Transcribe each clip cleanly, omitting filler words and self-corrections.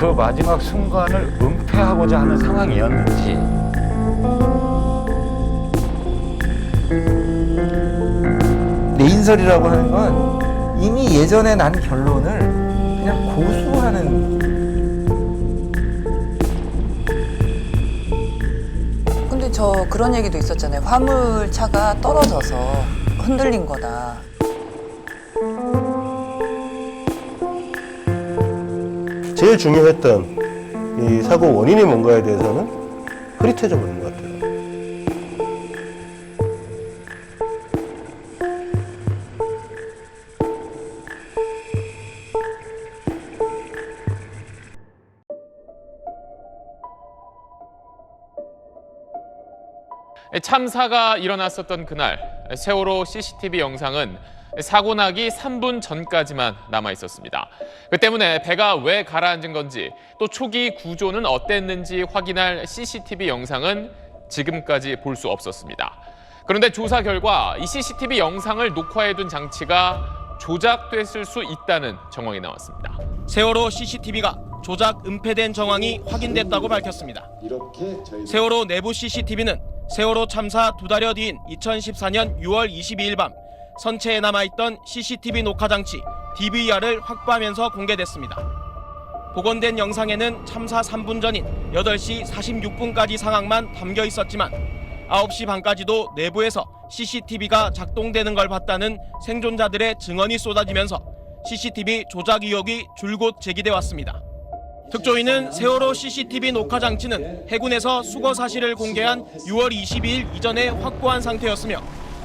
그 마지막 순간을 은폐하고자 하는 상황이었는지 내인설이라고 하는 건 이미 예전에 난 결론을 그냥 고수하는. 근데 저 그런 얘기도 있었잖아요. 화물차가 떨어져서 흔들린 거다. 제일 중요했던 이 사고 원인이 뭔가에 대해서는 흐릿해져 버린 것 같아요. 참사가 일어났었던 그날 세월호 CCTV 영상은 사고 나기 3분 전까지만 남아 있었습니다. 그 때문에 배가 왜 가라앉은 건지 또 초기 구조는 어땠는지 확인할 CCTV 영상은 지금까지 볼 수 없었습니다. 그런데 조사 결과 이 CCTV 영상을 녹화해둔 장치가 조작됐을 수 있다는 정황이 나왔습니다. 세월호 CCTV가 조작 은폐된 정황이 확인됐다고 밝혔습니다. 세월호 내부 CCTV는 세월호 참사 2달여 뒤인 2014년 6월 22일 밤 선체에 남아있던 CCTV 녹화 장치 DVR을 확보하면서 공개됐습니다. 복원된 영상에는 참사 3분 전인 8시 46분까지 상황만 담겨 있었지만 9시 반까지도 내부에서 CCTV가 작동되는 걸 봤다는 생존자들의 증언이 쏟아지면서 CCTV 조작 의혹이 줄곧 제기돼 왔습니다. 특조위는 세월호 CCTV 녹화 장치는 해군에서 수거 사실을 공개한 6월 22일 이전에 확보한 상태였으며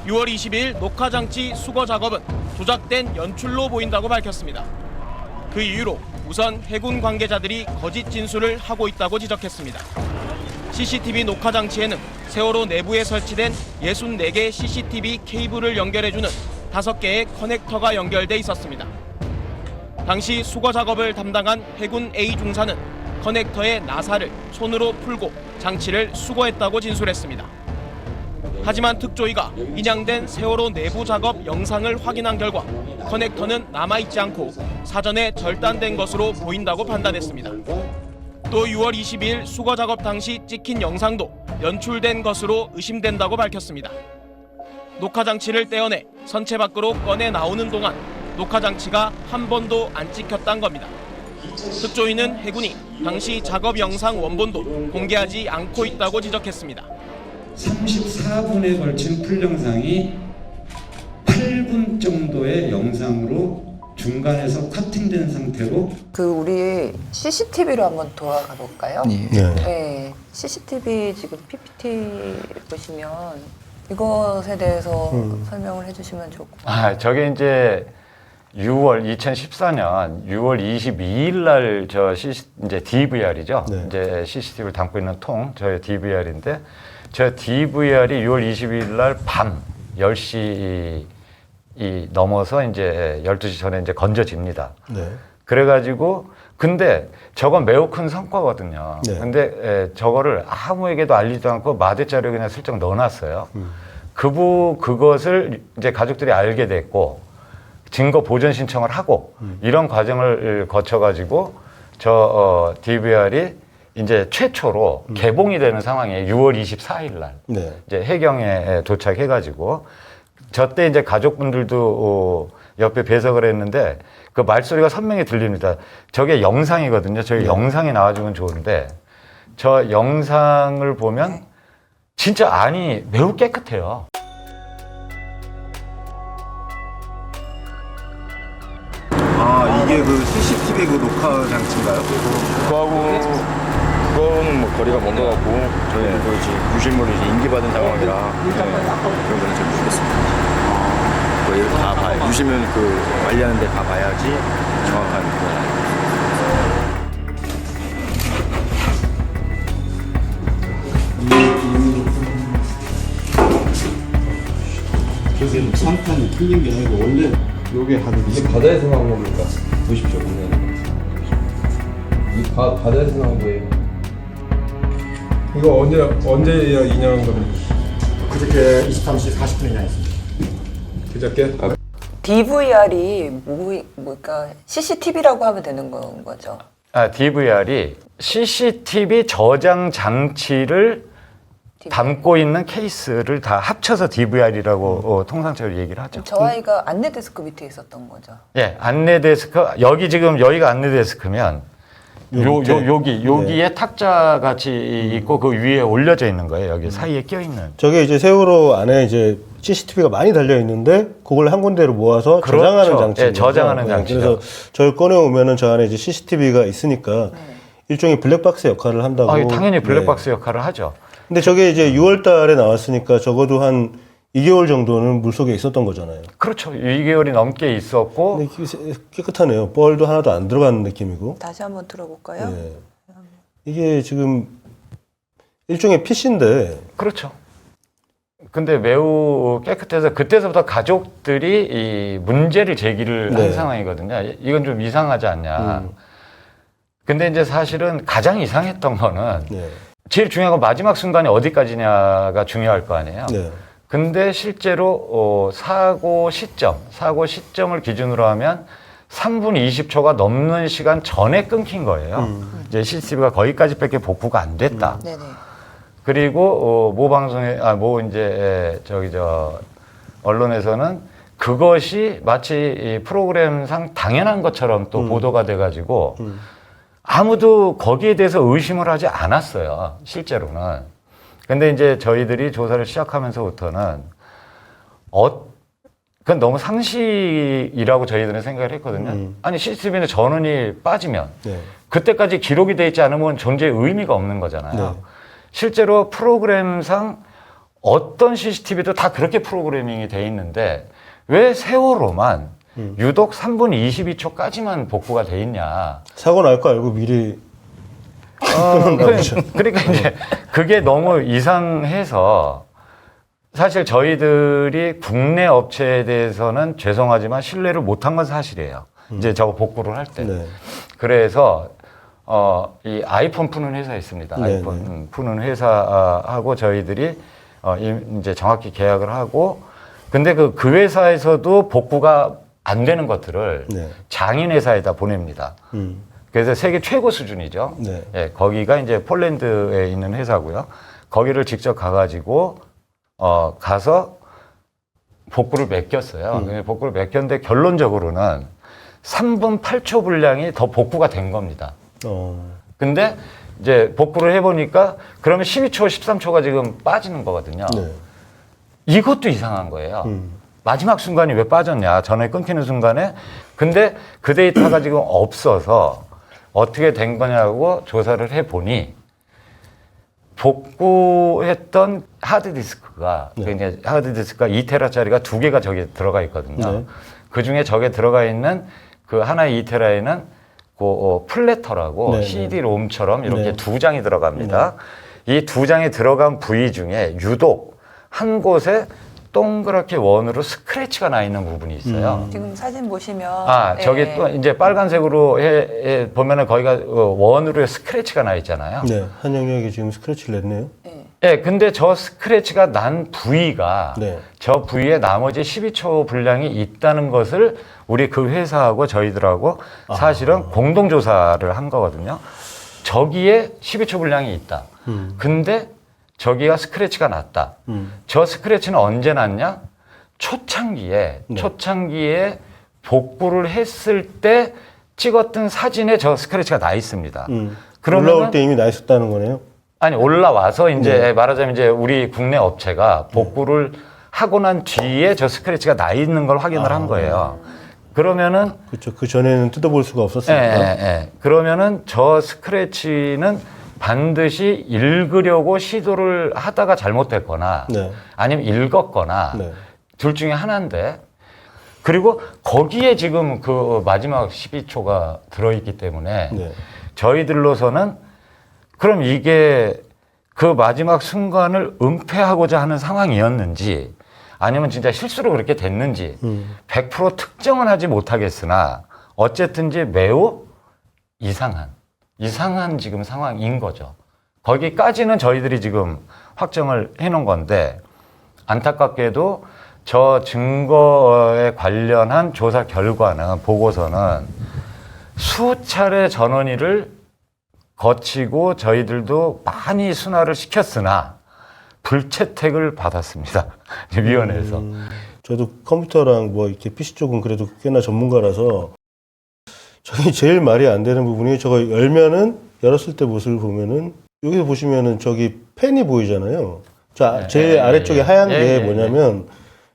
6월 22일 녹화 장치 수거 작업은 조작된 연출로 보인다고 밝혔습니다. 그 이유로 우선 해군 관계자들이 거짓 진술을 하고 있다고 지적했습니다. CCTV 녹화 장치에는 세월호 내부에 설치된 64개 CCTV 케이블을 연결해주는 5개의 커넥터가 연결돼 있었습니다. 당시 수거 작업을 담당한 해군 A 중사는 커넥터의 나사를 손으로 풀고 장치를 수거했다고 진술했습니다. 하지만 특조위가 인양된 세월호 내부 작업 영상을 확인한 결과 커넥터는 남아있지 않고 사전에 절단된 것으로 보인다고 판단했습니다. 또 6월 22일 수거 작업 당시 찍힌 영상도 연출된 것으로 의심된다고 밝혔습니다. 녹화 장치를 떼어내 선체 밖으로 꺼내 나오는 동안 녹화 장치가 한 번도 안 찍혔단 겁니다. 특조위는 해군이 당시 작업 영상 원본도 공개하지 않고 있다고 지적했습니다. 34분에 걸친 풀 영상이 8분 정도의 영상으로 중간에서 커팅된 상태로 그 우리 CCTV로 한번 돌아가 볼까요? 네. CCTV 지금 PPT 보시면 이것에 대해서 설명을 해주시면 좋을 것 같아요. 저게 이제 2014년 6월 22일 날 이제 DVR이죠. 네. 이제 CCTV를 담고 있는 통, 저의 DVR인데, 저 DVR이 6월 22일 날 밤 10시 넘어서 이제 12시 전에 이제 건져집니다. 네. 그래가지고, 근데 저건 매우 큰 성과거든요. 네. 근데 저거를 아무에게도 알리지도 않고 마대자루에 그냥 슬쩍 넣어놨어요. 그것을 이제 가족들이 알게 됐고, 증거 보전 신청을 하고 이런 과정을 거쳐가지고 DVR이 이제 최초로 개봉이 되는 상황이에요. 6월 24일 날 네. 이제 해경에 도착해가지고 저때 이제 가족분들도 옆에 배석을 했는데 그 말소리가 선명히 들립니다. 저게 영상이거든요. 저기 네. 영상이 나와주면 좋은데 저 영상을 보면 진짜 안이 매우 깨끗해요. 이게 그 CCTV 그 녹화 장치인가요? 그거는 뭐 거리가 먼 것 같고 저희도 이제 유실물을 이제 인계받은 상황이라 그런 거는 잘 모르겠습니다. 이걸 다 봐야 유실물 그 관리하는 데 가봐야지 정확한 그걸 알고 그래서 상판이 풀린 게 아니고 원래 요게 하는 이게 바다에서 나온 겁니까? 보십시오. 이 바다에서 나온 거예요. 이거 언제 인양한 겁니까? 그저께 23시 40분에 인양했습니다. 그저께? DVR이 뭘까 CCTV라고 하면 되는 거죠? DVR이 CCTV 저장 장치를 담고 있는 케이스를 다 합쳐서 DVR이라고 통상적으로 얘기를 하죠. 저 아이가 안내 데스크 밑에 있었던 거죠. 예, 안내 데스크 여기 지금 여기가 안내 데스크면 여기에 탁자 같이 있고 그 위에 올려져 있는 거예요. 여기 사이에 껴 있는. 저게 이제 세월호 안에 이제 CCTV가 많이 달려 있는데 그걸 한 군데로 모아서 그렇죠. 저장하는 장치. 예, 저장하는 장치죠. 그래서 저걸 꺼내 오면은 저 안에 이제 CCTV가 있으니까 일종의 블랙박스 역할을 한다고. 당연히 블랙박스 역할을 하죠. 근데 저게 이제 6월 달에 나왔으니까 적어도 한 2개월 정도는 물속에 있었던 거잖아요. 그렇죠. 2개월이 넘게 있었고. 근데 깨끗하네요. 뻘도 하나도 안 들어가는 느낌이고. 다시 한번 들어볼까요? 네. 이게 지금 일종의 PC인데. 그렇죠. 근데 매우 깨끗해서 그때서부터 가족들이 이 문제를 제기를 한 상황이거든요. 이건 좀 이상하지 않냐. 근데 이제 사실은 가장 이상했던 거는 제일 중요한 건 마지막 순간이 어디까지냐가 중요할 거 아니에요. 근데 실제로 사고 시점을 기준으로 하면 3분 20초가 넘는 시간 전에 끊긴 거예요. 이제 CCTV가 거기까지밖에 복구가 안 됐다. 네네. 그리고 모 방송에 언론에서는 그것이 마치 이 프로그램상 당연한 것처럼 또 보도가 돼가지고 아무도 거기에 대해서 의심을 하지 않았어요. 실제로는. 근데 이제 저희들이 조사를 시작하면서부터는 그건 너무 상식이라고 저희들은 생각을 했거든요. 아니 CCTV는 전원이 빠지면 그때까지 기록이 돼 있지 않으면 존재의 의미가 없는 거잖아요. 실제로 프로그램상 어떤 CCTV도 다 그렇게 프로그래밍이 돼 있는데 왜 세월호만 유독 3분 22초까지만 복구가 돼 있냐. 사고 날 거 알고 미리. 그러니까 이제 그게 너무 이상해서 사실 저희들이 국내 업체에 대해서는 죄송하지만 신뢰를 못한 건 사실이에요. 이제 저거 복구를 할 때. 그래서 이 아이폰 푸는 회사 있습니다. 아이폰 푸는 회사하고 저희들이 이제 정확히 계약을 하고 근데 그 회사에서도 복구가 안 되는 것들을 장인 회사에다 보냅니다. 그래서 세계 최고 수준이죠. 예, 거기가 이제 폴란드에 있는 회사고요. 거기를 직접 가가지고 가서 복구를 맡겼어요. 복구를 맡겼는데 결론적으로는 3분 8초 분량이 더 복구가 된 겁니다. 근데 이제 복구를 해보니까 그러면 12초, 13초가 지금 빠지는 거거든요. 이것도 이상한 거예요. 마지막 순간이 왜 빠졌냐. 전원이 끊기는 순간에. 근데 그 데이터가 지금 없어서 어떻게 된 거냐고 조사를 해보니 복구했던 하드디스크가 이제 하드디스크가 2테라짜리가 2개가 저기 들어가 있거든요. 그 중에 저게 들어가 있는 그 하나의 2테라에는 그 플래터라고 CD-롬처럼 이렇게 2장이 들어갑니다. 이 2장이 들어간 부위 중에 유독 한 곳에 동그랗게 원으로 스크래치가 나 있는 부분이 있어요. 지금 사진 보시면 저기 또 이제 빨간색으로 보면은 거기가 원으로 스크래치가 나 있잖아요. 한 영역이 지금 스크래치를 냈네요. 네, 근데 저 스크래치가 난 부위가 저 부위에 나머지 12초 분량이 있다는 것을 우리 그 회사하고 저희들하고 사실은 공동조사를 한 거거든요. 저기에 12초 분량이 있다. 근데 저기가 스크래치가 났다. 저 스크래치는 언제 났냐? 초창기에 복구를 했을 때 찍었던 사진에 저 스크래치가 나 있습니다. 올라올 때 이미 나 있었다는 거네요? 아니, 올라와서 이제 말하자면 이제 우리 국내 업체가 복구를 하고 난 뒤에 저 스크래치가 나 있는 걸 확인을 한 거예요. 그러면은. 그렇죠. 그 전에는 뜯어볼 수가 없었으니까. 그러면은 저 스크래치는 반드시 읽으려고 시도를 하다가 잘못됐거나 아니면 읽었거나 둘 중에 하나인데 그리고 거기에 지금 그 마지막 12초가 들어있기 때문에 저희들로서는 그럼 이게 그 마지막 순간을 은폐하고자 하는 상황이었는지 아니면 진짜 실수로 그렇게 됐는지 100% 특정은 하지 못하겠으나 어쨌든지 매우 이상한 지금 상황인 거죠. 거기까지는 저희들이 지금 확정을 해놓은 건데 안타깝게도 저 증거에 관련한 조사 결과는 보고서는 수차례 전원일을 거치고 저희들도 많이 순화를 시켰으나 불채택을 받았습니다. 위원회에서. 저도 컴퓨터랑 뭐 이렇게 PC 쪽은 그래도 꽤나 전문가라서 저기 제일 말이 안 되는 부분이 저거 열면은 열었을 때 모습을 보면은 여기서 보시면은 저기 팬이 보이잖아요. 제일 아래쪽에 하얀 게 뭐냐면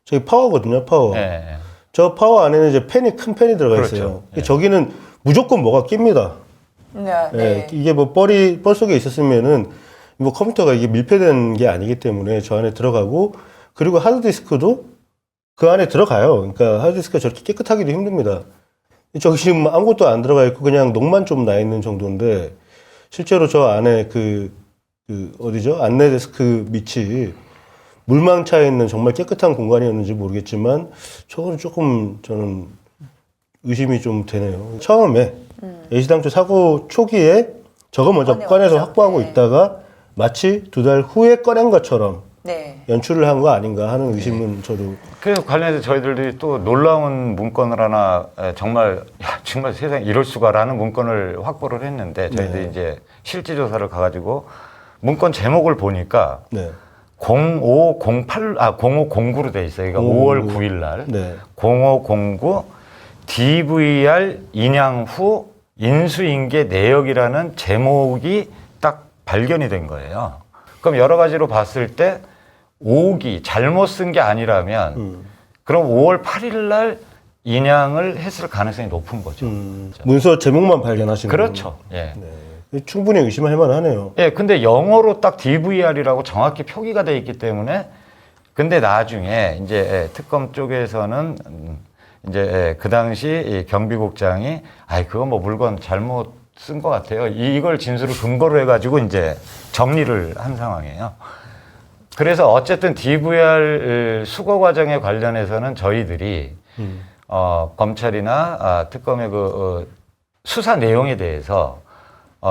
저기 파워거든요, 파워. 저 파워 안에는 이제 큰 팬이 들어가 있어요. 그렇죠. 저기는 무조건 뭐가 낍니다. 네. 이게 뭐 뻘 속에 있었으면은 뭐 컴퓨터가 이게 밀폐된 게 아니기 때문에 저 안에 들어가고 그리고 하드디스크도 그 안에 들어가요. 그러니까 하드디스크가 저렇게 깨끗하기도 힘듭니다. 저기 지금 아무것도 안 들어가 있고 그냥 녹만 좀 나 있는 정도인데 실제로 저 안에 어디죠? 안내 데스크 밑이 물망 차 있는 정말 깨끗한 공간이었는지 모르겠지만 저거는 조금 저는 의심이 좀 되네요. 처음에 애시당초 사고 초기에 저거 먼저 꺼내서 확보하고 있다가 마치 2달 후에 꺼낸 것처럼 연출을 한 거 아닌가 하는 의심은 저도. 그래서 관련해서 저희들도 또 놀라운 문건을 하나 정말 세상에 이럴 수가라는 문건을 확보를 했는데 저희들이 이제 실지 조사를 가가지고 문건 제목을 보니까 0509로 돼 있어요. 그러니까 5월 9일 날 0509 DVR 인양 후 인수인계 내역이라는 제목이 딱 발견이 된 거예요. 그럼 여러 가지로 봤을 때 5기 잘못 쓴 게 아니라면 그럼 5월 8일 날 인양을 했을 가능성이 높은 거죠. 문서 제목만 발견하신 거예요. 그렇죠. 예. 충분히 의심할 만하네요. 예, 근데 영어로 딱 DVR이라고 정확히 표기가 돼 있기 때문에 근데 나중에 이제 특검 쪽에서는 이제 그 당시 경비국장이 그거 뭐 물건 잘못 쓴 것 같아요. 이걸 진술을 근거로 해가지고 이제 정리를 한 상황이에요. 그래서 어쨌든 DVR 수거 과정에 관련해서는 저희들이 검찰이나 특검의 수사 내용에 대해서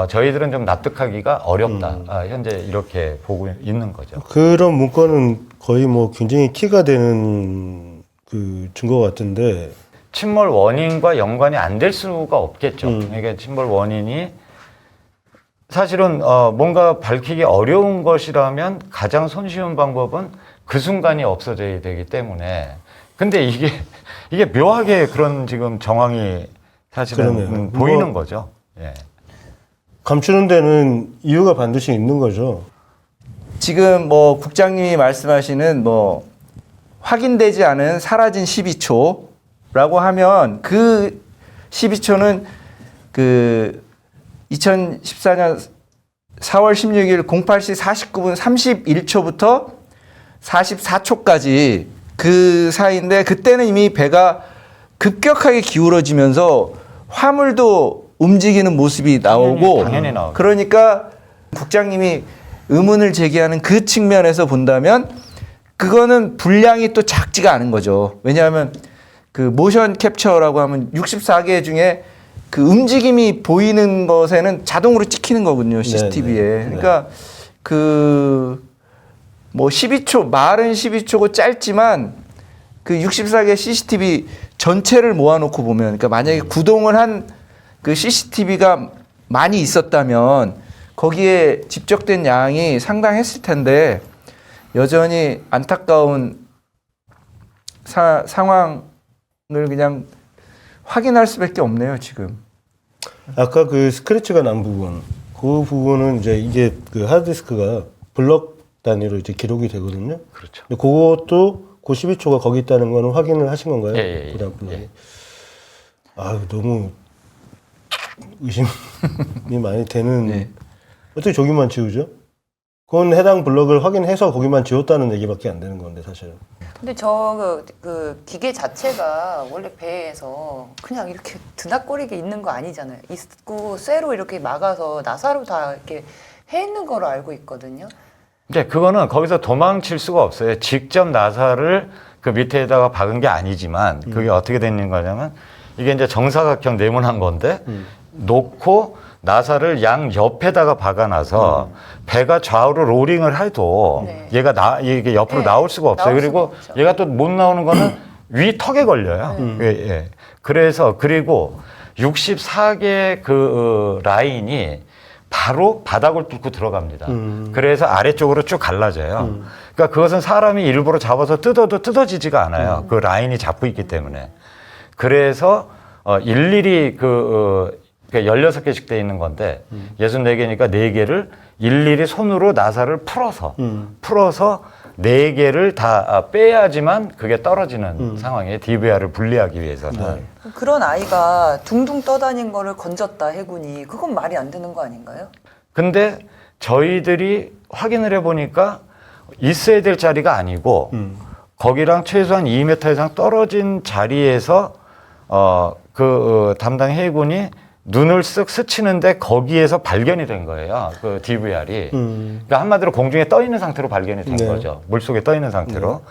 저희들은 좀 납득하기가 어렵다. 현재 이렇게 보고 있는 거죠. 그런 문건은 거의 뭐 굉장히 키가 되는 그 증거 같은데 침몰 원인과 연관이 안 될 수가 없겠죠. 그러니까 침몰 원인이 사실은 뭔가 밝히기 어려운 것이라면 가장 손쉬운 방법은 그 순간이 없어져야 되기 때문에 근데 이게 묘하게 그런 지금 정황이 사실은 보이는 거죠. 예. 감추는 데는 이유가 반드시 있는 거죠. 지금 뭐 국장님이 말씀하시는 뭐 확인되지 않은 사라진 12초라고 하면 그 12초는 그 2014년 4월 16일 08시 49분 31초부터 44초까지 그 사이인데 그때는 이미 배가 급격하게 기울어지면서 화물도 움직이는 모습이 나오고 당연히 나오죠. 그러니까 국장님이 의문을 제기하는 그 측면에서 본다면 그거는 분량이 또 작지가 않은 거죠. 왜냐하면 그 모션 캡처라고 하면 64개 중에 그 움직임이 보이는 것에는 자동으로 찍히는 거거든요. CCTV에. 그러니까 그 뭐 12초, 말은 12초고 짧지만 그 64개 CCTV 전체를 모아놓고 보면 그러니까 만약에 구동을 한 그 CCTV가 많이 있었다면 거기에 집적된 양이 상당했을 텐데 여전히 안타까운 상황을 그냥 확인할 수밖에 없네요, 지금. 아까 그 스크래치가 난 부분, 그 부분은 이제 이게 그 하드디스크가 블럭 단위로 이제 기록이 되거든요. 그렇죠. 근데 그것도 그 12초가 거기 있다는 거는 확인을 하신 건가요? 예. 아유, 너무 의심이 많이 되는. 어떻게 저기만 지우죠? 그건 해당 블럭을 확인해서 거기만 지웠다는 얘기밖에 안 되는 건데 사실은. 근데 그 기계 자체가 원래 배에서 그냥 이렇게 드나꼬리게 있는 거 아니잖아요. 있고 쇠로 이렇게 막아서 나사로 다 이렇게 해 있는 거로 알고 있거든요. 이제 그거는 거기서 도망칠 수가 없어요. 직접 나사를 그 밑에다가 박은 게 아니지만 그게 어떻게 되는 거냐면 이게 이제 정사각형 네모난 건데 놓고 나사를 양 옆에다가 박아놔서 배가 좌우로 로링을 해도 이게 옆으로 나올 수가 없어요. 그리고 얘가 또 못 나오는 거는 위 턱에 걸려요. 그래서 그리고 64개 그 라인이 바로 바닥을 뚫고 들어갑니다. 그래서 아래쪽으로 쭉 갈라져요. 그러니까 그것은 사람이 일부러 잡아서 뜯어도 뜯어지지가 않아요. 그 라인이 잡고 있기 때문에. 그래서 일일이 16개씩 돼 있는 건데 64개니까 4개를 일일이 손으로 나사를 풀어서 4개를 다 빼야지만 그게 떨어지는 상황이에요. DVR을 분리하기 위해서는. 그런 아이가 둥둥 떠다닌 거를 건졌다, 해군이. 그건 말이 안 되는 거 아닌가요? 근데 저희들이 확인을 해보니까 있어야 될 자리가 아니고 거기랑 최소한 2m 이상 떨어진 자리에서 담당 해군이 눈을 쓱 스치는데 거기에서 발견이 된 거예요. 그 DVR이. 그러니까 한마디로 공중에 떠 있는 상태로 발견이 된 거죠. 물속에 떠 있는 상태로.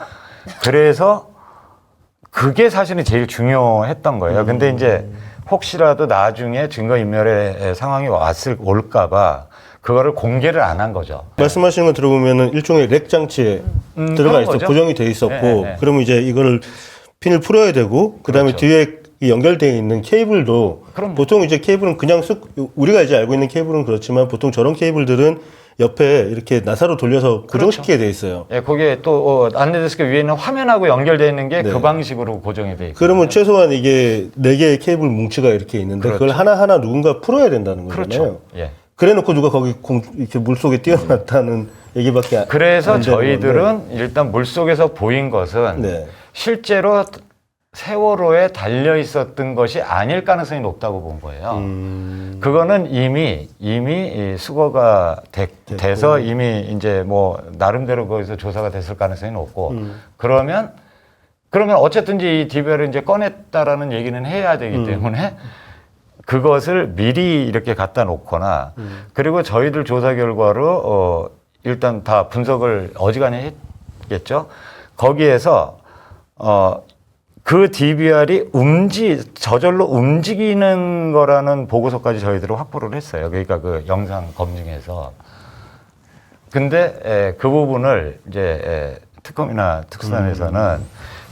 그래서 그게 사실은 제일 중요했던 거예요. 근데 이제 혹시라도 나중에 증거인멸의 상황이 올까봐 그거를 공개를 안 한 거죠. 말씀하시는 거 들어보면은 일종의 렉 장치에 들어가 있어 고정이 돼 있었고, 그러면 이제 이거를 핀을 풀어야 되고, 그다음에 그렇죠. 뒤에 연결되어 있는 케이블도 그럼요. 보통 이제 케이블은 그냥 쓱 우리가 이제 알고 있는 케이블은 그렇지만 보통 저런 케이블들은 옆에 이렇게 나사로 돌려서 고정시키게 돼 있어요. 예, 거기에 또 안내데스크 위에 있는 화면하고 연결되어 있는 게 그 방식으로 고정이 돼 있고. 그러면 최소한 이게 4개의 케이블 뭉치가 이렇게 있는데 그걸 하나하나 누군가 풀어야 된다는 거잖아요. 그렇죠. 예. 그래 놓고 누가 거기 이렇게 물속에 뛰어났다는 얘기밖에 그래서 안 되는 저희들은 건데. 일단 물속에서 보인 것은 실제로 세월호에 달려 있었던 것이 아닐 가능성이 높다고 본 거예요. 그거는 이미 수거가 돼서 이미 이제 뭐 나름대로 거기서 조사가 됐을 가능성이 높고 그러면 어쨌든지 이 DVR을 이제 꺼냈다라는 얘기는 해야 되기 때문에 그것을 미리 이렇게 갖다 놓거나 그리고 저희들 조사 결과로 일단 다 분석을 어지간히 했겠죠. 거기에서 그 DVR이 저절로 움직이는 거라는 보고서까지 저희들은 확보를 했어요. 그러니까 그 영상 검증에서. 근데 그 부분을 이제 특검이나 특수단에서는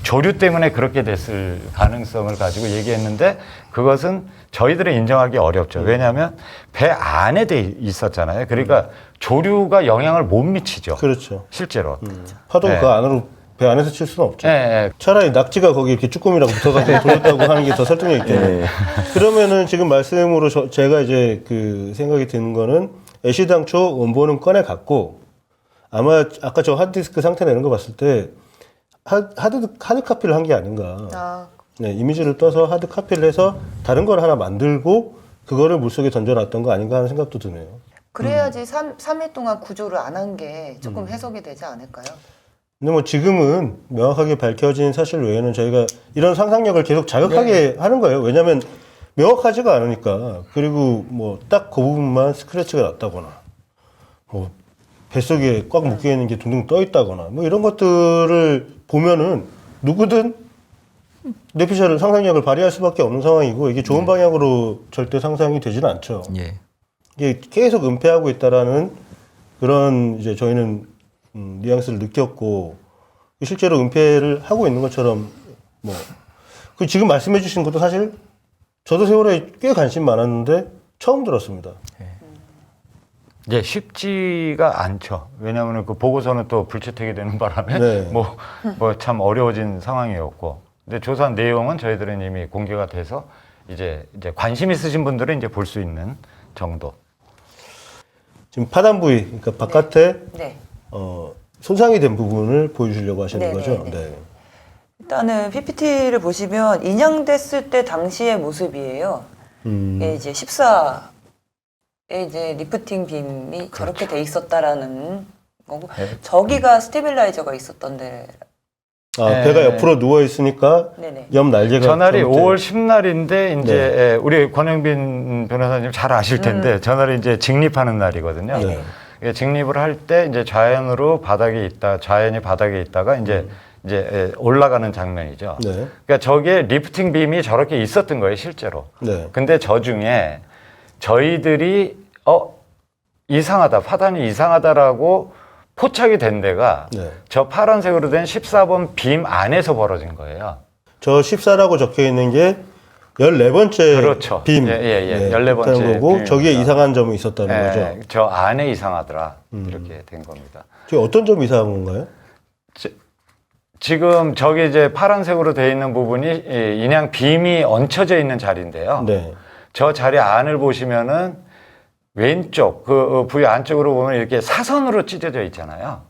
조류 때문에 그렇게 됐을 가능성을 가지고 얘기했는데 그것은 저희들은 인정하기 어렵죠. 왜냐하면 배 안에 돼 있었잖아요. 그러니까 조류가 영향을 못 미치죠. 그렇죠. 실제로. 파도가 그 안으로 배 안에서 칠 수는 없죠. 네. 차라리 낙지가 거기 이렇게 쭈꾸미라고 붙어가지고 돌렸다고 하는 게 더 설득력 있겠네요. 그러면은 지금 말씀으로 제가 이제 그 생각이 드는 거는 애시당초 원본은 꺼내 갖고 아마 아까 저 하드디스크 상태 내는 거 봤을 때 하드 카피를 한 게 아닌가. 네, 이미지를 떠서 하드 카피를 해서 다른 걸 하나 만들고 그거를 물속에 던져놨던 거 아닌가 하는 생각도 드네요. 그래야지 3일 동안 구조를 안 한 게 조금 해석이 되지 않을까요? 근데 뭐 지금은 명확하게 밝혀진 사실 외에는 저희가 이런 상상력을 계속 자극하게 하는 거예요. 왜냐하면 명확하지가 않으니까. 그리고 뭐 딱 그 부분만 스크래치가 났다거나 뭐 뱃속에 꽉 묶여 있는 게 둥둥 떠 있다거나 뭐 이런 것들을 보면은 누구든 뇌피셜 상상력을 발휘할 수밖에 없는 상황이고 이게 좋은 방향으로 절대 상상이 되지는 않죠. 이게 계속 은폐하고 있다라는 그런 이제 저희는 뉘앙스를 느꼈고 실제로 은폐를 하고 있는 것처럼 뭐 그 지금 말씀해 주신 것도 사실 저도 세월호에 꽤 관심 많았는데 처음 들었습니다. 예, 쉽지가 않죠. 왜냐하면 그 보고서는 또 불채택이 되는 바람에 뭐 참 어려워진 상황이었고. 근데 조사 내용은 저희들은 이미 공개가 돼서 이제 관심 있으신 분들은 이제 볼 수 있는 정도. 지금 파단 부위, 그러니까 바깥에 손상이 된 부분을 보여주려고 하시는 거죠. 네. 일단은 PPT를 보시면 인양됐을 때 당시의 모습이에요. 이게 이제 14에 이제 리프팅 빔이 저렇게 돼 있었다라는 거고 저기가 스테빌라이저가 있었던 데. 배가 옆으로 누워 있으니까 옆 날개가 전날이 5월 10날인데 이제 우리 권영빈 변호사님 잘 아실 텐데 전날이 이제 직립하는 날이거든요. 직립을 할 때 이제 좌연이 바닥에 있다가 이제 올라가는 장면이죠. 그러니까 저게 리프팅 빔이 저렇게 있었던 거예요, 실제로. 근데 저 중에 저희들이 이상하다, 파단이 이상하다라고 포착이 된 데가 저 파란색으로 된 14번 빔 안에서 벌어진 거예요. 저 14라고 적혀 있는 게 14번째 그렇죠. 빔. 예. 14번째 거고 빔입니다. 저기에 이상한 점이 있었다는 거죠. 저 안에 이상하더라. 이렇게 된 겁니다. 저 어떤 점이 이상한 건가요? 지금 저기 이제 파란색으로 되어 있는 부분이 인양 빔이 얹혀져 있는 자리인데요. 네. 저 자리 안을 보시면은 왼쪽 그 부위 안쪽으로 보면 이렇게 사선으로 찢어져 있잖아요.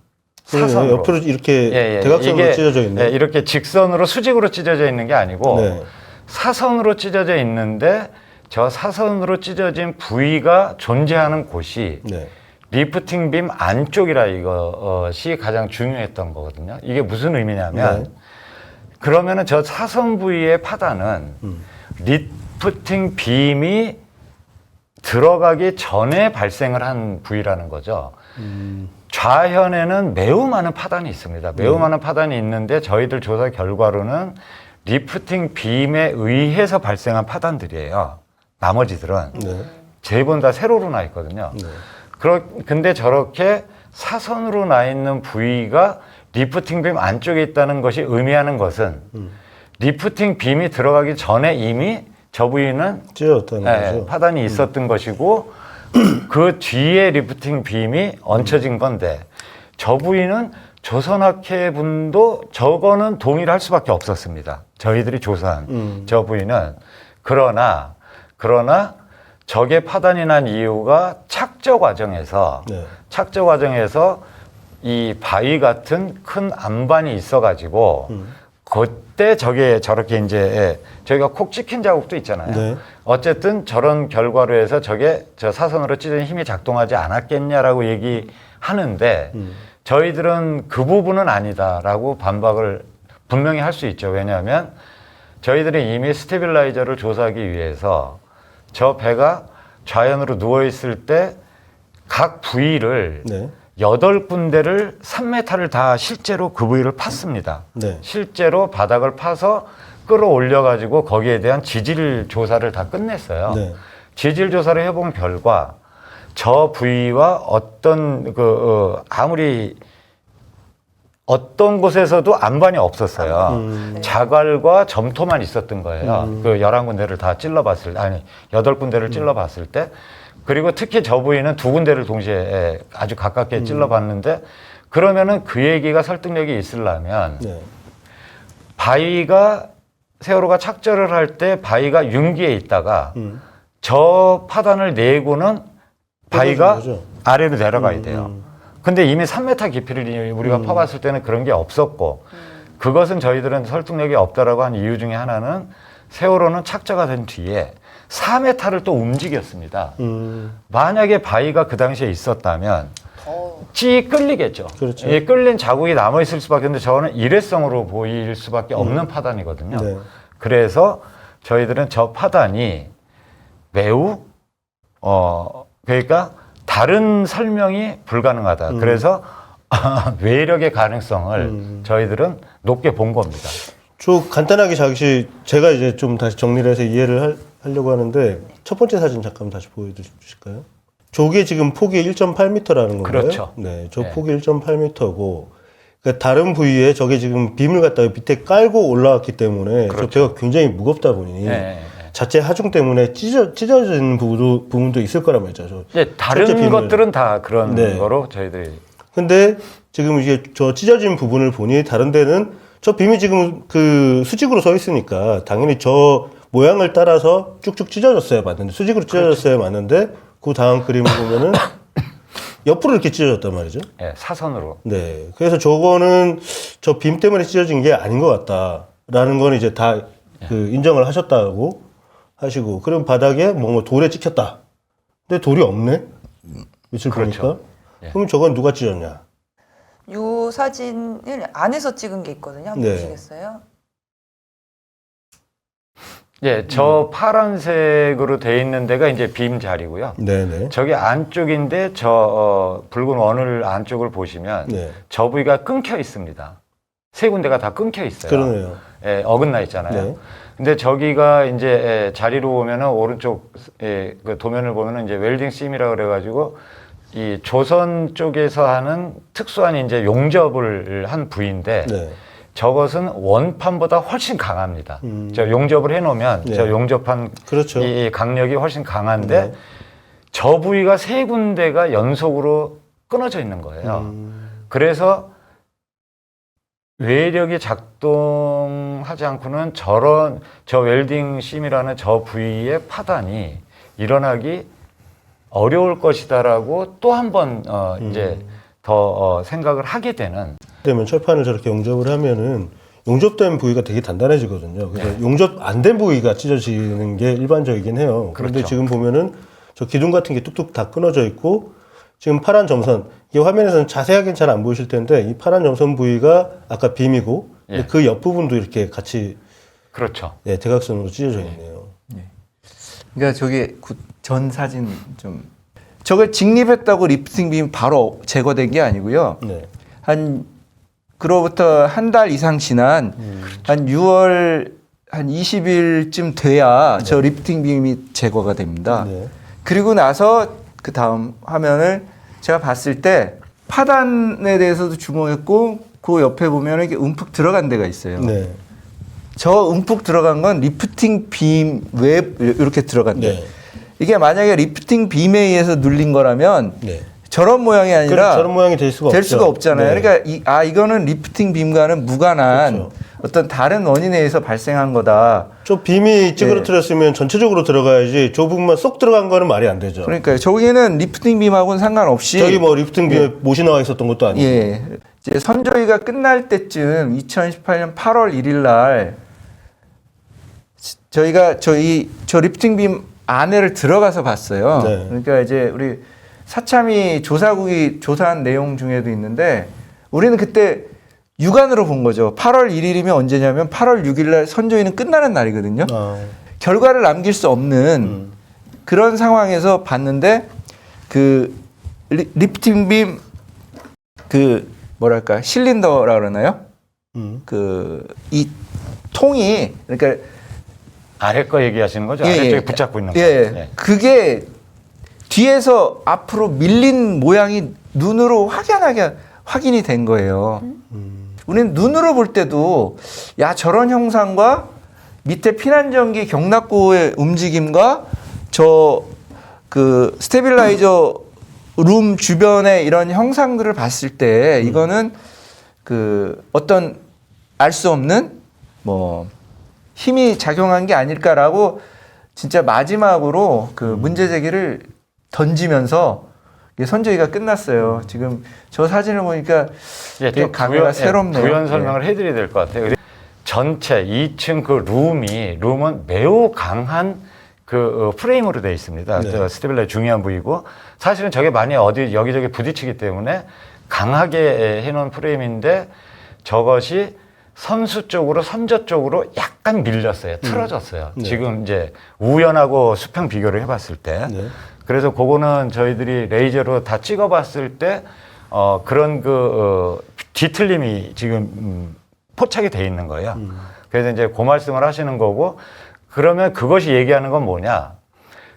사선으로. 옆으로 이렇게 대각선으로 이게, 찢어져 있네. 예, 이렇게 직선으로 수직으로 찢어져 있는 게 아니고 네. 사선으로 찢어져 있는데 저 사선으로 찢어진 부위가 존재하는 곳이 네. 리프팅 빔 안쪽이라 이것이 가장 중요했던 거거든요. 이게 무슨 의미냐면 네. 그러면은 저 사선 부위의 파단은 리프팅 빔이 들어가기 전에 발생을 한 부위라는 거죠. 좌현에는 매우 많은 파단이 있습니다. 매우 많은 파단이 있는데 저희들 조사 결과로는 리프팅 빔에 의해서 발생한 파단들이에요. 나머지들은 네. 대부분 다 세로로 나 있거든요. 네. 근데 저렇게 사선으로 나 있는 부위가 리프팅 빔 안쪽에 있다는 것이 의미하는 것은 리프팅 빔이 들어가기 전에 이미 저 부위는 찢어졌다는 거죠. 파단이 있었던 것이고 그 뒤에 리프팅 빔이 얹혀진 건데 저 부위는 조선학회 분도 저거는 동의를 할 수밖에 없었습니다. 저희들이 조사한 저 부위는 그러나 저게 파단이 난 이유가 착저 과정에서 이 바위 같은 큰 안반이 있어가지고 그때 저렇게 이제 저희가 콕 찍힌 자국도 있잖아요. 네. 어쨌든 저런 결과로 해서 저게 저 사선으로 찢어진 힘이 작동하지 않았겠냐라고 얘기하는데 저희들은 그 부분은 아니다라고 반박을 분명히 할 수 있죠. 왜냐하면 저희들이 이미 스테빌라이저를 조사하기 위해서 저 배가 좌연으로 누워있을 때 각 부위를 네. 8군데를 3m를 다 실제로 그 부위를 팠습니다. 네. 실제로 바닥을 파서 끌어올려가지고 거기에 대한 지질 조사를 다 끝냈어요. 네. 지질 조사를 해본 결과 저 부위와 아무리 어떤 곳에서도 안반이 없었어요. 자갈과 점토만 있었던 거예요. 그 11군데를 다 찔러봤을 때, 아니, 8군데를 찔러봤을 때. 그리고 특히 저 부위는 2군데를 동시에 아주 가깝게 찔러봤는데, 그러면은 그 얘기가 설득력이 있으려면, 네. 세월호가 착절을 할 때 바위가 융기에 있다가 저 파단을 내고는 바위가 거죠. 아래로 내려가야 돼요. 근데 이미 3m 깊이를 우리가 파봤을 때는 그런 게 없었고 그것은 저희들은 설득력이 없다라고 한 이유 중에 하나는 세월호는 착저가 된 뒤에 4m를 또 움직였습니다. 만약에 바위가 그 당시에 있었다면 찌 끌리겠죠. 그렇죠. 이 끌린 자국이 남아있을 수밖에 없는데 저거는 일회성으로 보일 수밖에 없는 파단이거든요. 네. 그래서 저희들은 저 파단이 매우 그러니까 다른 설명이 불가능하다. 그래서 외력의 가능성을 저희들은 높게 본 겁니다. 간단하게 제가 이제 좀 다시 정리를 해서 이해를 하려고 하는데 첫 번째 사진 잠깐 다시 보여주실까요? 저게 지금 폭이 1.8m라는 건가요? 그렇죠. 네, 저 폭이 1.8m고 그러니까 다른 부위에 저게 지금 빔을 갖다가 밑에 깔고 올라왔기 때문에 그렇죠. 저 배가 굉장히 무겁다 보니 자체 하중 때문에 찢어지는 부분도 있을 거란 말이죠. 다른 것들은 다 그런 거로 저희들이. 근데 지금 이게 저 찢어진 부분을 보니 다른 데는 저 빔이 지금 그 수직으로 서 있으니까 당연히 저 모양을 따라서 쭉쭉 찢어졌어야 맞는데 수직으로 찢어졌어야 맞는데 그 다음 그림을 보면은 옆으로 이렇게 찢어졌단 말이죠. 네, 사선으로. 네. 그래서 저거는 저 빔 때문에 찢어진 게 아닌 것 같다라는 건 이제 다 그 인정을 하셨다고 하시고 그럼 바닥에 뭔가 돌에 찍혔다. 근데 돌이 없네. 밑을 그렇죠. 보니까. 예. 그럼 저건 누가 찢었냐? 이 사진을 안에서 찍은 게 있거든요. 한번 네. 보시겠어요? 예, 저 파란색으로 돼 있는 데가 이제 빔 자리고요. 네네. 저기 안쪽인데 저 붉은 원을 안쪽을 보시면 네. 저 부위가 끊겨 있습니다. 세 군데가 다 끊겨 있어요. 그러네요. 예, 어긋나 있잖아요. 네. 근데 저기가 이제 자리로 보면은 오른쪽 그 도면을 보면은 이제 웰딩 심이라 그래가지고 이 조선 쪽에서 하는 특수한 이제 용접을 한 부위인데 네. 저것은 원판보다 훨씬 강합니다. 저 용접을 해놓으면 네. 저 용접한 그렇죠. 이 강력이 훨씬 강한데 네. 저 부위가 세 군데가 연속으로 끊어져 있는 거예요. 그래서 외력이 작동하지 않고는 저 웰딩 심이라는 저 부위의 파단이 일어나기 어려울 것이다라고 또 한 번 이제 더 생각을 하게 되는. 되면 철판을 저렇게 용접을 하면은 용접된 부위가 되게 단단해지거든요. 그래서 용접 안 된 부위가 찢어지는 게 일반적이긴 해요. 그런데 그렇죠. 지금 보면은 저 기둥 같은 게 뚝뚝 다 끊어져 있고 지금 파란 점선, 이 화면에서는 자세하게는 잘 안 보이실 텐데 이 파란 점선 부위가 아까 빔이고 예. 그 옆부분도 이렇게 같이 그렇죠. 네, 대각선으로 찢어져 있네요. 그러니까 저게 전 사진 좀 저걸 직립했다고 리프팅 빔 바로 제거된 게 아니고요. 네. 그로부터 한 달 이상 지난 한 6월 한 20일쯤 돼야 저 리프팅 빔이 제거가 됩니다. 네. 그리고 나서 그 다음 화면을 제가 봤을 때 파단에 대해서도 주목했고 그 옆에 보면 이게 움푹 들어간 데가 있어요. 네. 저 움푹 들어간 건 리프팅 빔 외 이렇게 들어간 데. 네. 이게 만약에 리프팅 빔에 의해서 눌린 거라면 네. 저런 모양이 아니라 저런 모양이 될 수가 없죠. 없잖아요. 네. 그러니까 이거는 리프팅 빔과는 무관한 그렇죠. 어떤 다른 원인에 의해서 발생한 거다. 저 빔이 찌그러뜨렸으면 전체적으로 들어가야지 저 부분만 쏙 들어간 거는 말이 안 되죠. 그러니까 저기는 리프팅 빔하고는 상관없이 저기 뭐 리프팅 빔에 못이 나와 있었던 것도 아니고. 예. 이제 선조위가 끝날 때쯤 2018년 8월 1일 날 저희가 저 리프팅 빔 안에를 들어가서 봤어요. 네. 그러니까 이제 우리 사참이 조사국이 조사한 내용 중에도 있는데 우리는 그때 육안으로 본 거죠. 8월 1일이면 언제냐면 8월 6일 날 선조위는 끝나는 날이거든요. 결과를 남길 수 없는 그런 상황에서 봤는데 그 리프팅 빔 그 뭐랄까 실린더라 그러나요? 그 이 통이 그러니까 아래 거 얘기하시는 거죠? 아래쪽에 붙잡고 있는 거. 예. 네. 그게 뒤에서 앞으로 밀린 모양이 눈으로 확연하게 확인이 된 거예요. 우리는 눈으로 볼 때도 야 저런 형상과 밑에 피난전기 경락고의 움직임과 저 그 스테빌라이저 룸 주변의 이런 형상들을 봤을 때 이거는 그 어떤 알 수 없는 뭐 힘이 작용한 게 아닐까라고 진짜 마지막으로 그 문제 제기를 던지면서 선조위가 끝났어요. 지금 저 사진을 보니까 되게 감회가 새롭네요. 부연 설명을 해드려야 될 것 같아요. 전체 2층 그 룸은 매우 강한 그 프레임으로 되어 있습니다. 네. 저 스테빌라이저 중요한 부위고 사실은 저게 많이 어디 여기저기 부딪히기 때문에 강하게 해놓은 프레임인데 저것이 선수 쪽으로 선저 쪽으로 약간 밀렸어요. 틀어졌어요. 네. 지금 이제 우연하고 수평 비교를 해봤을 때. 네. 그래서 그거는 저희들이 레이저로 다 찍어봤을 때 그런 뒤틀림이 지금 포착이 돼 있는 거예요. 그래서 이제 그 말씀을 하시는 거고 그러면 그것이 얘기하는 건 뭐냐?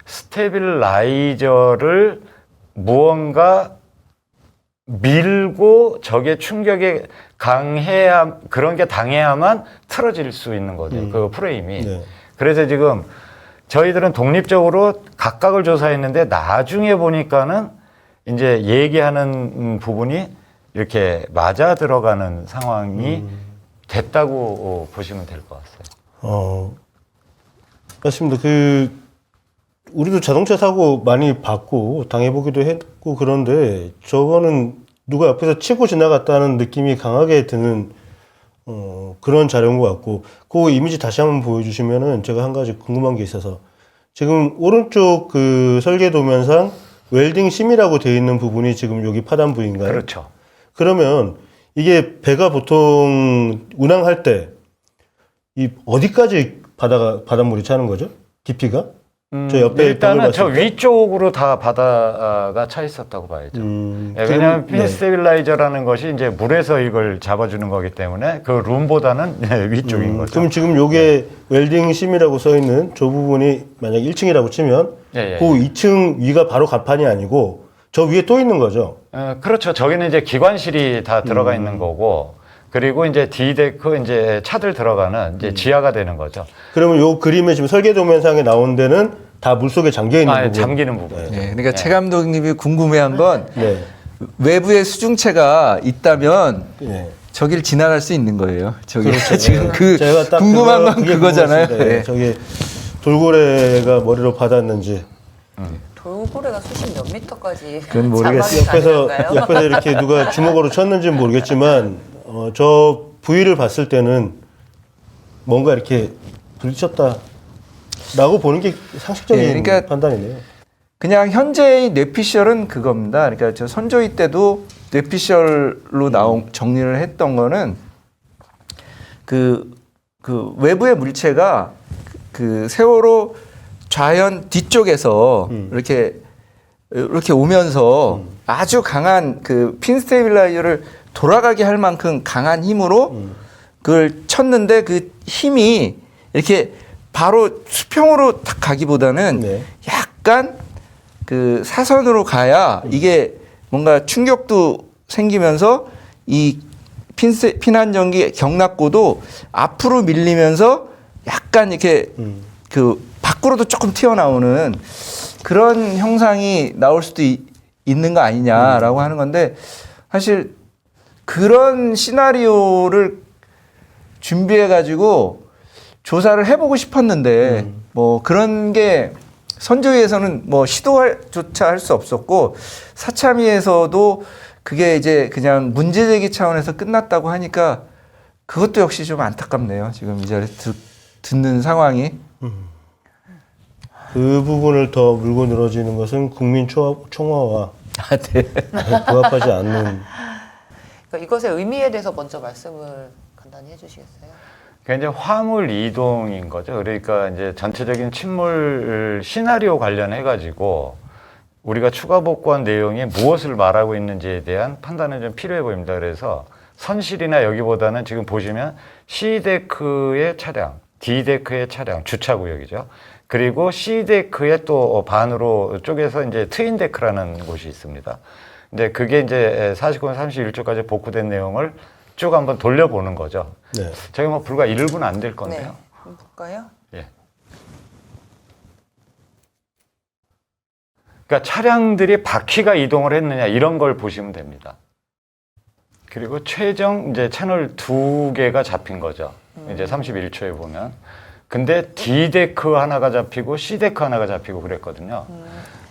스테빌라이저를 무언가 밀고 적의 충격에 강해야 그런 게 당해야만 틀어질 수 있는 거죠. 그 프레임이. 네. 그래서 지금 저희들은 독립적으로 각각을 조사했는데 나중에 보니까는 이제 얘기하는 부분이 이렇게 맞아 들어가는 상황이 됐다고 보시면 될 것 같아요. 맞습니다. 우리도 자동차 사고 많이 봤고 당해보기도 했고 그런데 저거는 누가 옆에서 치고 지나갔다는 느낌이 강하게 드는 그런 자료인 것 같고 그 이미지 다시 한번 보여주시면은 제가 한 가지 궁금한 게 있어서 지금 오른쪽 그 설계도면상 웰딩 심이라고 되어 있는 부분이 지금 여기 파단 부위인가요? 그렇죠. 그러면 이게 배가 보통 운항할 때 이 어디까지 바닷물이 차는 거죠? 깊이가? 저 옆에 일단은 저 봤을 때? 위쪽으로 다 바다가 차 있었다고 봐야죠. 왜냐하면 핀 스테빌라이저라는 것이 이제 물에서 이걸 잡아주는 거기 때문에 그 룸보다는 위쪽인 거죠. 그럼 지금 요게 웰딩 심이라고 써 있는 저 부분이 만약 1층이라고 치면 예, 예. 그 2층 위가 바로 갑판이 아니고 저 위에 또 있는 거죠. 그렇죠. 저기는 이제 기관실이 다 들어가 있는 거고 그리고 이제 D데크 이제 차들 들어가는 이제 지하가 되는 거죠. 그러면 요 그림에 지금 설계 도면상에 나온 데는 다 물속에 잠겨 있는 부분. 잠기는 부분. 네, 그러니까 최 감독님이 궁금해한 건 네. 외부에 수중체가 있다면 네. 저길 지나갈 수 있는 거예요. 저기 그렇죠. 지금 네. 그 제가 딱 궁금한 건 그게 그거잖아요. 궁금했습니다. 네. 저기 돌고래가 머리로 받았는지 돌고래가 수심 몇 미터까지 그건 모르겠어요. 옆에서 이렇게 누가 주먹으로 쳤는지는 모르겠지만 저 부위를 봤을 때는 뭔가 이렇게 부딪혔다라고 보는 게 상식적인 네, 그러니까 판단이네요. 그냥 현재의 뇌피셜은 그겁니다. 그러니까 저 선조위 때도 뇌피셜로 정리를 했던 거는 그 외부의 물체가 그 세월호 좌현 뒤쪽에서 이렇게 오면서 아주 강한 그 핀 스테빌라이저를 돌아가게 할 만큼 강한 힘으로 그걸 쳤는데 그 힘이 이렇게 바로 수평으로 딱 가기보다는 네. 약간 그 사선으로 가야 이게 뭔가 충격도 생기면서 이 피난전기 경납고도 앞으로 밀리면서 약간 이렇게 그 밖으로도 조금 튀어나오는 그런 형상이 나올 수도 있는 거 아니냐라고 하는 건데 사실 그런 시나리오를 준비해 가지고 조사를 해보고 싶었는데 뭐 그런 게 선조위에서는 뭐 시도조차 할 수 없었고 사참위에서도 그게 이제 그냥 문제제기 차원에서 끝났다고 하니까 그것도 역시 좀 안타깝네요. 지금 이 자리에서 듣는 상황이. 그 부분을 더 물고 늘어지는 것은 국민 총화와 네. 부합하지 않는. 그러니까 이것의 의미에 대해서 먼저 말씀을 간단히 해주시겠어요? 그러니까 이제 화물 이동인 거죠. 그러니까 이제 전체적인 침몰 시나리오 관련해 가지고 우리가 추가 복구한 내용이 무엇을 말하고 있는지에 대한 판단은 좀 필요해 보입니다. 그래서 선실이나 여기보다는 지금 보시면 C데크의 차량, D데크의 차량, 주차구역이죠. 그리고 C데크의 또 반으로 쪼개서 이제 트윈데크라는 곳이 있습니다. 근데 그게 이제 49분 31초까지 복구된 내용을 쭉 한번 돌려보는 거죠. 네. 저희 뭐 불과 1분 안 될 건데요. 네. 한번 볼까요? 예. 그러니까 차량들이 바퀴가 이동을 했느냐 이런 걸 보시면 됩니다. 그리고 최종 이제 채널 2개가 잡힌 거죠. 이제 31초에 보면. 근데 D데크 하나가 잡히고 C데크 하나가 잡히고 그랬거든요.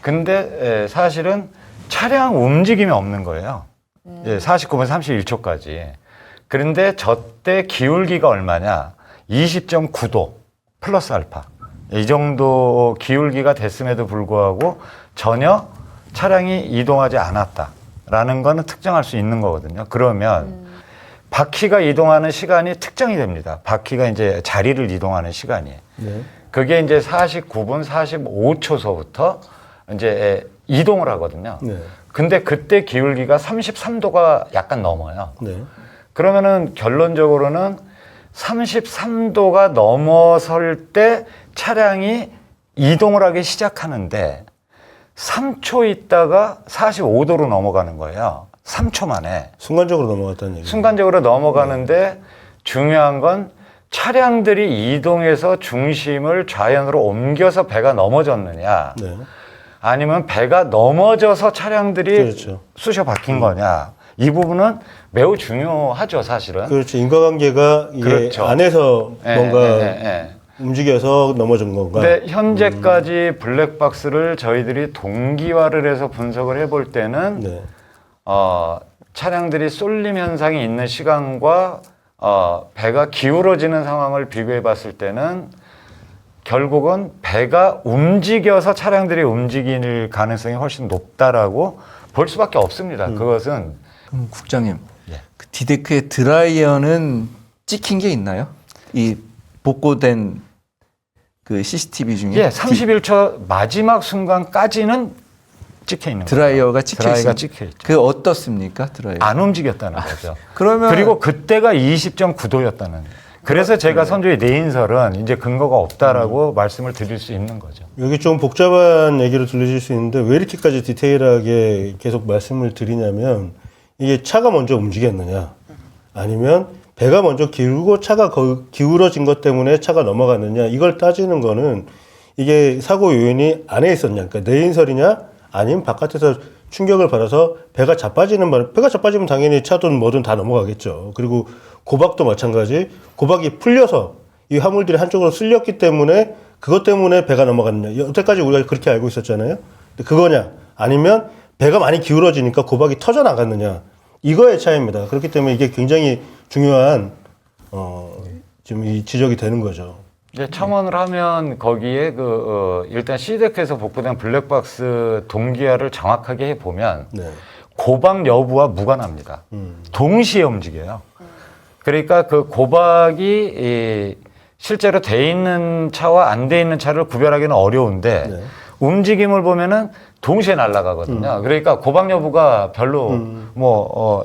근데 사실은 차량 움직임이 없는 거예요. 49분 31초까지. 그런데 저때 기울기가 얼마냐? 20.9도 플러스 알파. 이 정도 기울기가 됐음에도 불구하고 전혀 차량이 이동하지 않았다라는 거는 특정할 수 있는 거거든요. 그러면 바퀴가 이동하는 시간이 특정이 됩니다. 바퀴가 이제 자리를 이동하는 시간이. 네. 그게 이제 49분 45초서부터 이제 이동을 하거든요. 네. 근데 그때 기울기가 33도가 약간 넘어요. 네. 그러면은 결론적으로는 33도가 넘어설 때 차량이 이동을 하기 시작하는데 3초 있다가 45도로 넘어가는 거예요. 3초 만에. 순간적으로 넘어갔다는 얘기죠. 순간적으로 넘어가는데 중요한 건 차량들이 이동해서 중심을 좌연으로 옮겨서 배가 넘어졌느냐 네. 아니면 배가 넘어져서 차량들이 그렇죠. 쑤셔 박힌 거냐 이 부분은 매우 중요하죠 사실은. 그렇죠. 인과관계가 이게 그렇죠. 안에서 뭔가 예. 움직여서 넘어진 건가. 근데 현재까지 블랙박스를 저희들이 동기화를 해서 분석을 해볼 때는 네. 차량들이 쏠림 현상이 있는 시간과 배가 기울어지는 상황을 비교해 봤을 때는 결국은 배가 움직여서 차량들이 움직일 가능성이 훨씬 높다라고 볼 수밖에 없습니다. 그것은 국장님, 예. 그 D데크의 드라이어는 찍힌 게 있나요? 이 복구된 그 CCTV 중에 예, 31초 마지막 순간까지는 찍혀 있는 거예요. 드라이어가 찍혀 드라이어가 있습니다. 찍혀 있죠. 그 어떻습니까, 드라이어? 안 움직였다는 거죠. 그러면 그리고 그때가 20.9도였다는. 그래서 제가 선조의 내인설은 이제 근거가 없다라고 말씀을 드릴 수 있는 거죠. 여기 좀 복잡한 얘기로 들리실 수 있는데 왜 이렇게까지 디테일하게 계속 말씀을 드리냐면 이게 차가 먼저 움직였느냐 아니면 배가 먼저 기울고 차가 기울어진 것 때문에 차가 넘어갔느냐 이걸 따지는 거는 이게 사고 요인이 안에 있었냐, 그러니까 내인설이냐 아니면 바깥에서 충격을 받아서 배가 자빠지는 바람, 배가 자빠지면 당연히 차든 뭐든 다 넘어가겠죠. 그리고 고박도 마찬가지, 고박이 풀려서 이 화물들이 한쪽으로 쓸렸기 때문에 그것 때문에 배가 넘어갔느냐, 여태까지 우리가 그렇게 알고 있었잖아요. 근데 그거냐 아니면 배가 많이 기울어지니까 고박이 터져 나갔느냐, 이거의 차이입니다. 그렇기 때문에 이게 굉장히 중요한 지금 이 지적이 되는 거죠. 이제 첨언을 하면 거기에 일단 CDEC에서 복구된 블랙박스 동기화를 정확하게 해보면 네. 고박 여부와 무관합니다. 동시에 움직여요. 그러니까 그 고박이 실제로 돼 있는 차와 안 돼 있는 차를 구별하기는 어려운데 네. 움직임을 보면은 동시에 날아가거든요. 그러니까 고박 여부가 별로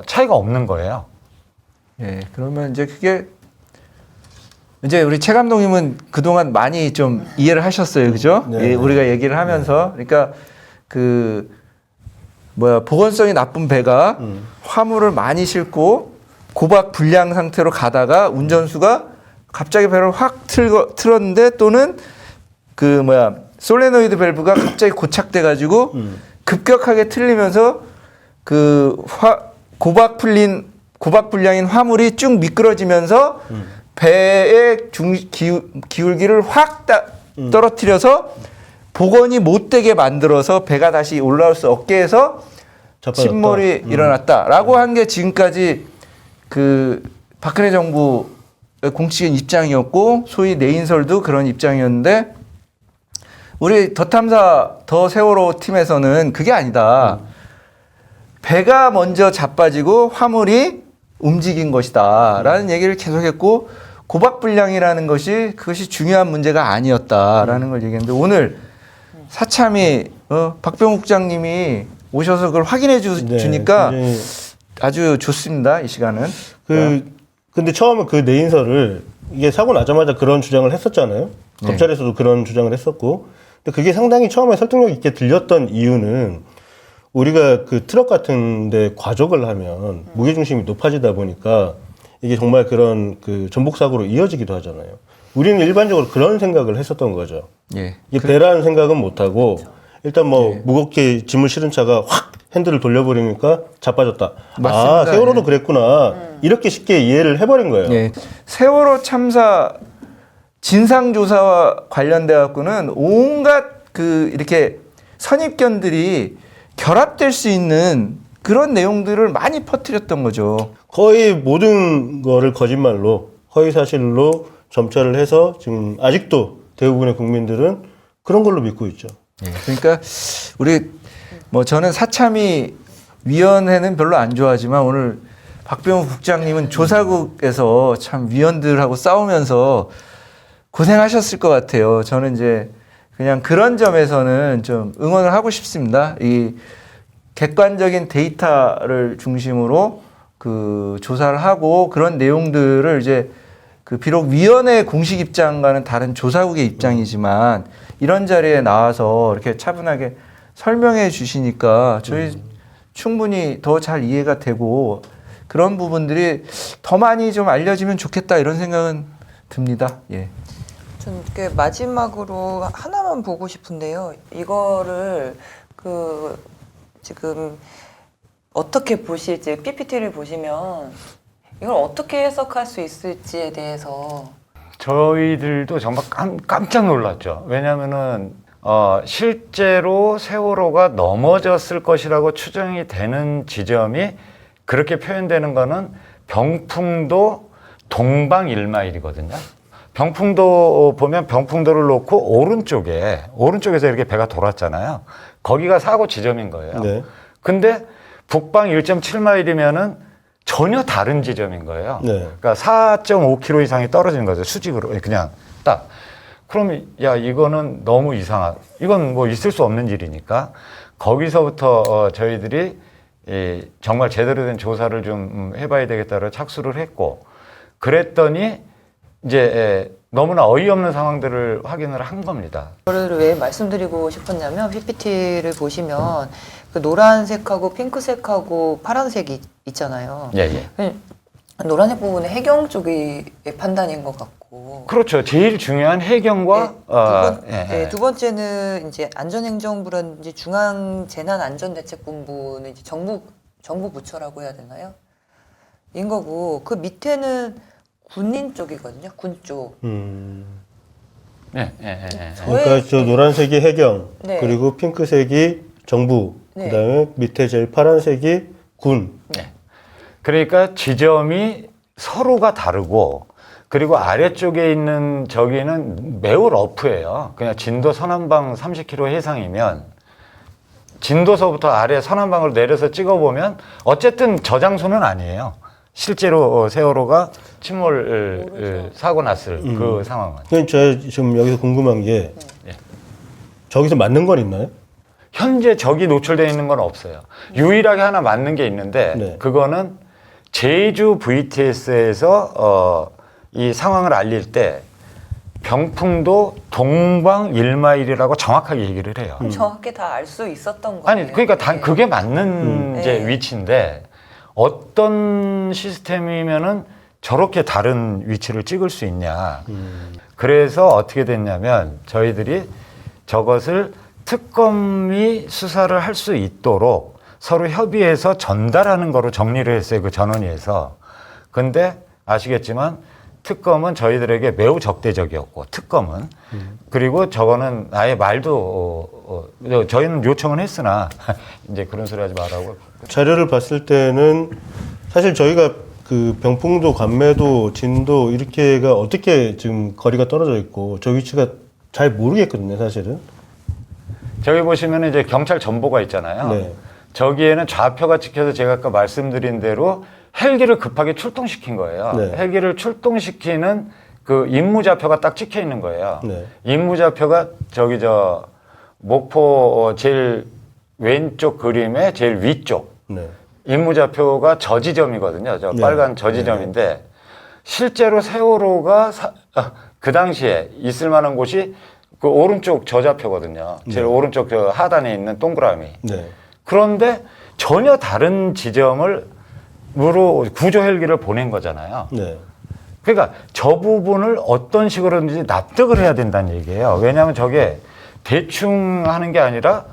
차이가 없는 거예요. 예, 그러면 이제 그게 이제 우리 최 감독님은 그동안 많이 좀 이해를 하셨어요, 그죠? 네. 예, 우리가 얘기를 하면서 그러니까 보건성이 나쁜 배가 화물을 많이 싣고 고박 불량 상태로 가다가 운전수가 갑자기 배를 확 틀었는데 또는 솔레노이드 밸브가 갑자기 고착돼 가지고 급격하게 틀리면서 고박 불량인 화물이 쭉 미끄러지면서 배의 기울기를 확 떨어뜨려서 복원이 못되게 만들어서 배가 다시 올라올 수 없게 해서 침몰이 일어났다라고 한 게 지금까지 박근혜 정부의 공식적인 입장이었고 소위 내인설도 그런 입장이었는데 우리 더 세월호 팀에서는 그게 아니다. 배가 먼저 자빠지고 화물이 움직인 것이다 라는 얘기를 계속했고 고박불량이라는 그것이 중요한 문제가 아니었다라는 걸 얘기했는데 오늘 사참이 박병욱 국장님이 오셔서 그걸 확인해 주니까 아주 좋습니다. 이 시간은. 근데 처음에 그 내인설을 이게 사고 나자마자 그런 주장을 했었잖아요. 네. 검찰에서도 그런 주장을 했었고. 근데 그게 상당히 처음에 설득력 있게 들렸던 이유는 우리가 그 트럭 같은 데 과적을 하면 무게중심이 높아지다 보니까 이게 정말 그런 전복 사고로 이어지기도 하잖아요. 우리는 일반적으로 그런 생각을 했었던 거죠. 예. 이게 배라는 생각은 못 하고 일단 무겁게 짐을 실은 차가 확 핸들을 돌려버리니까 자빠졌다. 맞습니다. 아, 세월호도 그랬구나. 이렇게 쉽게 이해를 해버린 거예요. 예. 세월호 참사 진상조사와 관련돼 갖고는 온갖 이렇게 선입견들이 결합될 수 있는 그런 내용들을 많이 퍼뜨렸던 거죠. 거의 모든 거를 거짓말로 허위사실로 점차를 해서 지금 아직도 대부분의 국민들은 그런 걸로 믿고 있죠. 예. 그러니까 우리 저는 사참위 위원회는 별로 안 좋아하지만 오늘 박병욱 국장님은 조사국에서 참 위원들하고 싸우면서 고생하셨을 것 같아요. 저는 이제 그냥 그런 점에서는 좀 응원을 하고 싶습니다. 이 객관적인 데이터를 중심으로 조사를 하고 그런 내용들을 이제 비록 위원회 공식 입장과는 다른 조사국의 입장이지만 이런 자리에 나와서 이렇게 차분하게 설명해 주시니까 저희 충분히 더 잘 이해가 되고 그런 부분들이 더 많이 좀 알려지면 좋겠다 이런 생각은 듭니다. 예. 전 마지막으로 하나만 보고 싶은데요. 이거를 지금 어떻게 보실지 PPT를 보시면 이걸 어떻게 해석할 수 있을지에 대해서 저희들도 정말 깜짝 놀랐죠. 왜냐하면은 실제로 세월호가 넘어졌을 것이라고 추정이 되는 지점이 그렇게 표현되는 거는 병풍도 동방 1마일이거든요. 병풍도 보면 병풍도를 놓고 오른쪽에서 이렇게 배가 돌았잖아요. 거기가 사고 지점인 거예요. 네. 근데 북방 1.7마일이면은 전혀 다른 지점인 거예요. 네. 그러니까 4.5km 이상이 떨어지는 거죠. 수직으로 그냥 딱. 그럼 이거는 너무 이건 있을 수 없는 일이니까 거기서부터 저희들이 정말 제대로 된 조사를 좀 해봐야 되겠다를 착수를 했고 그랬더니 이제 너무나 어이없는 상황들을 확인을 한 겁니다. 이거를 왜 말씀드리고 싶었냐면 PPT를 보시면 노란색하고 핑크색하고 파란색이 있잖아요. 예. 노란색 부분은 해경 쪽의 판단인 것 같고. 그렇죠. 제일 중요한 해경과 두 번째는 이제 안전행정부라든지 중앙재난안전대책본부는 이제 정부 부처라고 해야 되나요? 인 거고 그 밑에는 군인 쪽이거든요. 군 쪽. 그러니까 저 노란색이 해경, 네. 그리고 핑크색이 정부, 네. 그다음에 밑에 제일 파란색이 군. 네. 그러니까 지점이 서로가 다르고 그리고 아래쪽에 있는 저기는 매우 러프해요. 그냥 진도 서남방 30km 해상이면 진도서부터 아래 서남방으로 내려서 찍어보면 어쨌든 저 장소는 아니에요. 실제로 세월호가 침몰 사고 났을 그 상황은. 그럼 제가 지금 여기서 궁금한 게 저기서 맞는 건 있나요? 현재 적이 노출되어 있는 건 없어요. 유일하게 하나 맞는 게 있는데 네. 그거는 제주 VTS에서 이 상황을 알릴 때 병풍도 동방 1마일이라고 정확하게 얘기를 해요. 정확히 다 알 수 있었던 거예요. 아니 그러니까 그게 맞는 네. 이제 위치인데 어떤 시스템이면은 저렇게 다른 위치를 찍을 수 있냐. 그래서 어떻게 됐냐면 저희들이 저것을 특검이 수사를 할 수 있도록 서로 협의해서 전달하는 거로 정리를 했어요. 그 전원위에서. 근데 아시겠지만 특검은 저희들에게 매우 적대적이었고 특검은 그리고 저거는 아예 말도 저희는 요청은 했으나 이제 그런 소리 하지 말라고. 자료를 봤을 때는 사실 저희가 그 병풍도, 관매도, 진도 이렇게가 어떻게 지금 거리가 떨어져 있고 저 위치가 잘 모르겠거든요, 사실은. 저기 보시면 이제 경찰 전보가 있잖아요. 네. 저기에는 좌표가 찍혀서 제가 아까 말씀드린 대로 헬기를 급하게 출동시킨 거예요. 네. 헬기를 출동시키는 그 임무 좌표가 딱 찍혀 있는 거예요. 네. 임무 좌표가 저기 목포 제일 왼쪽 그림의 제일 위쪽. 네. 임무 좌표가 저 지점이거든요. 저 네. 빨간 저 지점인데 실제로 세월호가 그 당시에 있을 만한 곳이 그 오른쪽 저 좌표거든요. 제일 오른쪽 저 하단에 있는 동그라미. 네. 그런데 전혀 다른 지점으로 구조 헬기를 보낸 거잖아요. 네. 그러니까 저 부분을 어떤 식으로든지 납득을 해야 된다는 얘기예요. 왜냐하면 저게 대충 하는 게 아니라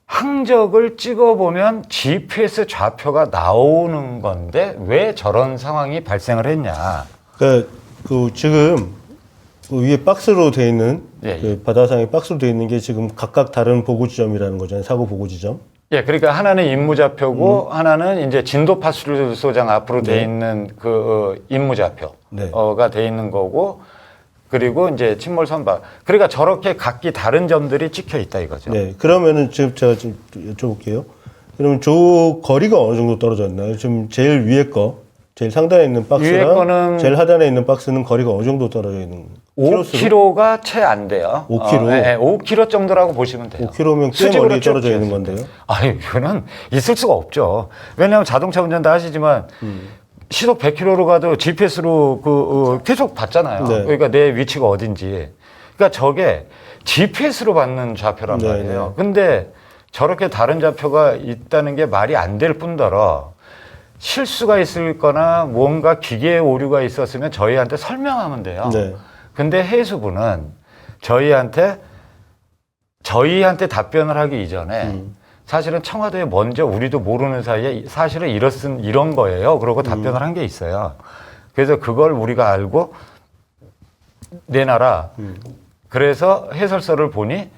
항적을 찍어보면 GPS 좌표가 나오는 건데 왜 저런 상황이 발생을 했냐. 그러니까 그 지금 그 위에 박스로 돼 있는 그 바다상에 박스로 돼 있는 게 지금 각각 다른 보고 지점이라는 거잖아요. 사고 보고 지점. 예, 그러니까 하나는 임무좌표고 하나는 이제 진도파출소장 앞으로 돼 있는 그 임무좌표가 돼 있는 거고 그리고 이제 침몰 선박. 그러니까 저렇게 각기 다른 점들이 찍혀 있다 이거죠. 네. 그러면은 지금 제가 좀 여쭤볼게요. 그러면 저 거리가 어느 정도 떨어졌나요? 지금 제일 위에 거, 제일 상단에 있는 박스랑 위에 거는 제일 하단에 있는 박스는 거리가 어느 정도 떨어져 있는 거예요? 5km가 채 안 돼요. 5km? 네, 5km 정도라고 보시면 돼요. 5km면 꽤 멀리 떨어져 있는 건데요. 아니, 이거는 있을 수가 없죠. 왜냐하면 자동차 운전도 하시지만 시속 100km로 가도 GPS로 계속 봤잖아요. 네. 그러니까 내 위치가 어딘지. 그러니까 저게 GPS로 받는 좌표란 네, 말이에요. 네. 근데 저렇게 다른 좌표가 있다는 게 말이 안 될 뿐더러 실수가 있을 거나 뭔가 기계의 오류가 있었으면 저희한테 설명하면 돼요. 네. 근데 해수부는 저희한테 답변을 하기 이전에 사실은 청와대에 먼저 우리도 모르는 사이에 사실은 이런 거예요. 그러고 답변을 한 게 있어요. 그래서 그걸 우리가 알고 내놔라. 그래서 해설서를 보니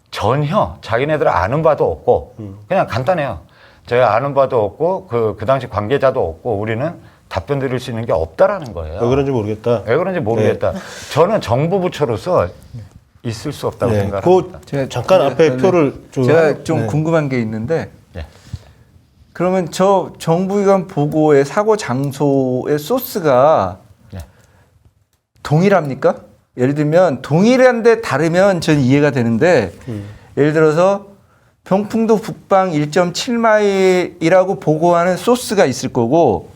전혀 자기네들 아는 바도 없고 그냥 간단해요. 저희 아는 바도 없고 그 당시 관계자도 없고 우리는 답변 드릴 수 있는 게 없다라는 거예요. 왜 그런지 모르겠다. 왜 그런지 모르겠다. 네. 저는 정부 부처로서 있을 수 없다고 네. 생각합니다. 잠깐 앞에 표를 제가 좀 네. 궁금한 게 있는데 네. 그러면 저 정부기관 보고의 사고 장소의 소스가 네. 동일합니까? 예를 들면 동일한데 다르면 전 이해가 되는데 예를 들어서 병풍도 북방 1.7마일이라고 보고하는 소스가 있을 거고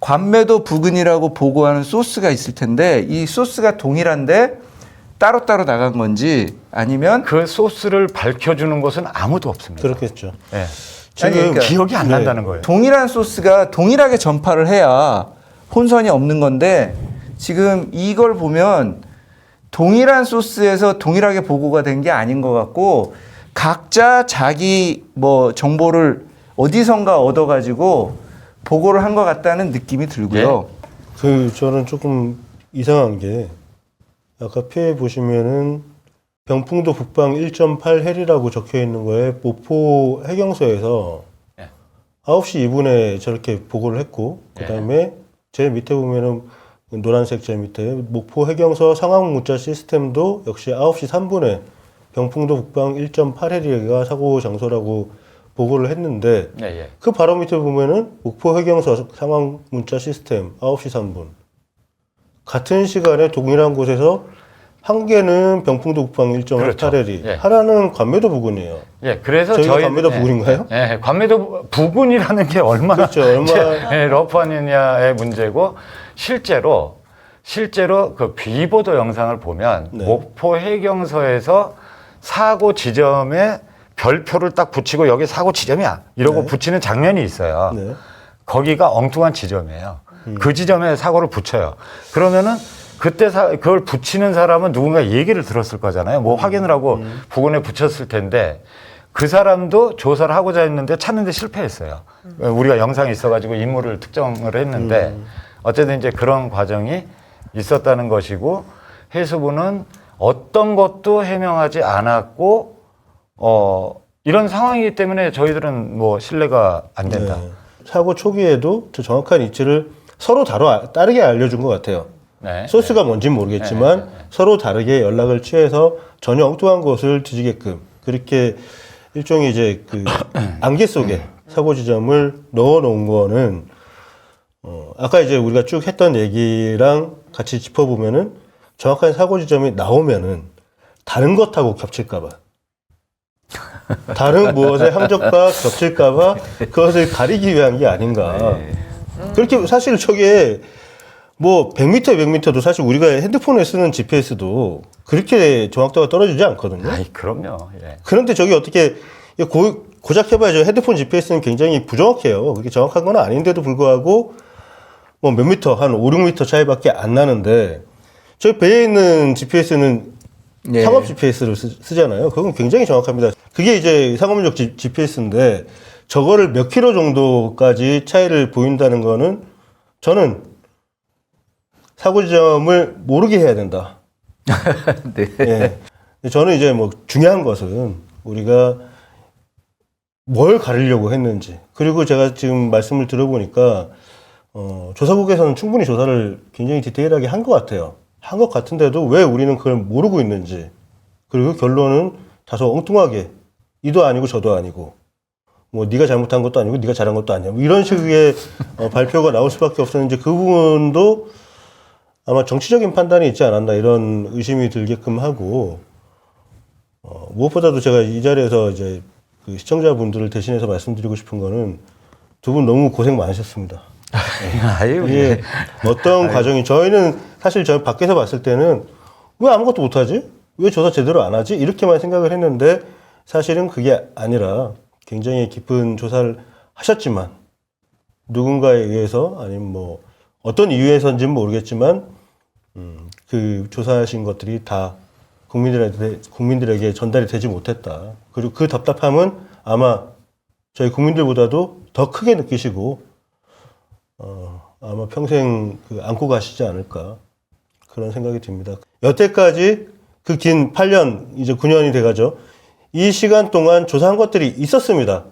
관매도 부근이라고 보고하는 소스가 있을 텐데 이 소스가 동일한데 따로따로 나간 건지 아니면 그 소스를 밝혀주는 것은 아무도 없습니다. 그렇겠죠. 네. 아니, 그러니까 기억이 안 난다는 거예요. 동일한 소스가 동일하게 전파를 해야 혼선이 없는 건데 지금 이걸 보면 동일한 소스에서 동일하게 보고가 된 게 아닌 것 같고 각자 자기 뭐 정보를 어디선가 얻어가지고 보고를 한 것 같다는 느낌이 들고요. 저는 조금 이상한 게 아까 표에 보시면은 병풍도 북방 1.8 헬이라고 적혀 있는 거에 모포 해경서에서 9시 2분에 저렇게 보고를 했고 그다음에 제 밑에 보면은 노란색 제 밑에 목포 해경서 상황 문자 시스템도 역시 9시 3분에 병풍도 북방 1.8 헬리가 사고 장소라고 보고를 했는데 그 바로 밑에 보면은 목포 해경서 상황 문자 시스템 9시 3분 같은 시간에 동일한 곳에서 한 개는 병풍도 북방 1.8 헬리 하나는 관매도 부근이에요. 그래서 저희가 저희 관매도 부근인가요? 관매도 부근이라는 게 얼마나 그렇죠. 얼마나 러프하느냐의 문제고 실제로 그 비보도 영상을 보면 목포 해경서에서 사고 지점에 별표를 딱 붙이고 여기 사고 지점이야 이러고 붙이는 장면이 있어요. 거기가 엉뚱한 지점이에요. 그 지점에 사고를 붙여요. 그러면은 그때 그걸 붙이는 사람은 누군가 얘기를 들었을 거잖아요. 뭐 확인을 하고 부근에 붙였을 텐데 그 사람도 조사를 하고자 했는데 찾는데 실패했어요. 우리가 영상이 있어가지고 인물을 특정을 했는데 어쨌든 이제 그런 과정이 있었다는 것이고 해수부는 어떤 것도 해명하지 않았고 이런 상황이기 때문에 저희들은 뭐 신뢰가 안 된다. 사고 초기에도 저 정확한 위치를 서로 다르게 알려준 것 같아요. 소스가 뭔지는 모르겠지만 서로 다르게 연락을 취해서 전혀 엉뚱한 것을 뒤지게끔 그렇게 일종의 이제 그 안개 속에 사고 지점을 넣어 놓은 거는 아까 이제 우리가 쭉 했던 얘기랑 같이 짚어보면은 정확한 사고 지점이 나오면은 다른 것하고 겹칠까봐 다른 무엇의 항적과 겹칠까봐 그것을 가리기 위한 게 아닌가. 그렇게 사실 저게 뭐 100m, 100m도 사실 우리가 핸드폰에 쓰는 GPS도 그렇게 정확도가 떨어지지 않거든요. 그럼요. 그런데 저게 어떻게 고작 해봐야 저 핸드폰 GPS는 굉장히 부정확해요. 그게 정확한 건 아닌데도 불구하고 뭐 몇 미터, 한 5, 6미터 차이밖에 안 나는데 저 배에 있는 GPS는 상업 GPS를 쓰잖아요. 그건 굉장히 정확합니다. 그게 이제 상업용 GPS인데 저거를 몇 킬로 정도까지 차이를 보인다는 거는 저는 사고 지점을 모르게 해야 된다. 저는 이제 뭐 중요한 것은 우리가 뭘 가리려고 했는지 그리고 제가 지금 말씀을 들어보니까 조사국에서는 충분히 조사를 굉장히 디테일하게 한 것 같아요. 한 것 같은데도 왜 우리는 그걸 모르고 있는지 그리고 결론은 다소 엉뚱하게 이도 아니고 저도 아니고 뭐 네가 잘못한 것도 아니고 네가 잘한 것도 아니야 뭐 이런 식의 발표가 나올 수밖에 없었는지 그 부분도 아마 정치적인 판단이 있지 않았나 이런 의심이 들게끔 하고 무엇보다도 제가 이 자리에서 이제 그 시청자분들을 대신해서 말씀드리고 싶은 거는 두 분 너무 고생 많으셨습니다. 이게 어떤 과정이 저희는 사실 저희 밖에서 봤을 때는 왜 아무것도 못하지? 왜 조사 제대로 안 하지? 이렇게만 생각을 했는데 사실은 그게 아니라 굉장히 깊은 조사를 하셨지만 누군가에 의해서 아니면 뭐 어떤 이유에서인지는 모르겠지만 그 조사하신 것들이 다 국민들에게 전달이 되지 못했다. 그리고 그 답답함은 아마 저희 국민들보다도 더 크게 느끼시고 아마 평생 안고 가시지 않을까 그런 생각이 듭니다. 여태까지 그 긴 8년 이제 9년이 돼가죠. 이 시간 동안 조사한 것들이 있었습니다.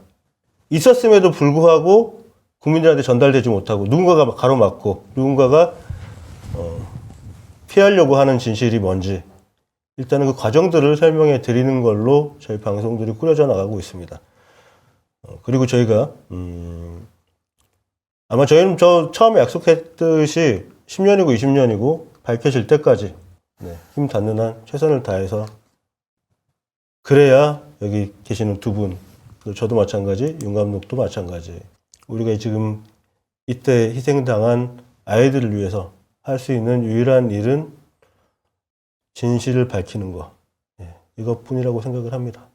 있었음에도 불구하고 국민들한테 전달되지 못하고 누군가가 가로막고 누군가가 피하려고 하는 진실이 뭔지 일단은 그 과정들을 설명해 드리는 걸로 저희 방송들이 꾸려져 나가고 있습니다. 그리고 저희가 아마 저희는 처음에 약속했듯이 10년이고 20년이고 밝혀질 때까지 힘 닿는 한 최선을 다해서 그래야 여기 계시는 두 분, 저도 마찬가지, 윤 감독도 마찬가지. 우리가 지금 이때 희생당한 아이들을 위해서 할 수 있는 유일한 일은 진실을 밝히는 거. 이것뿐이라고 생각을 합니다.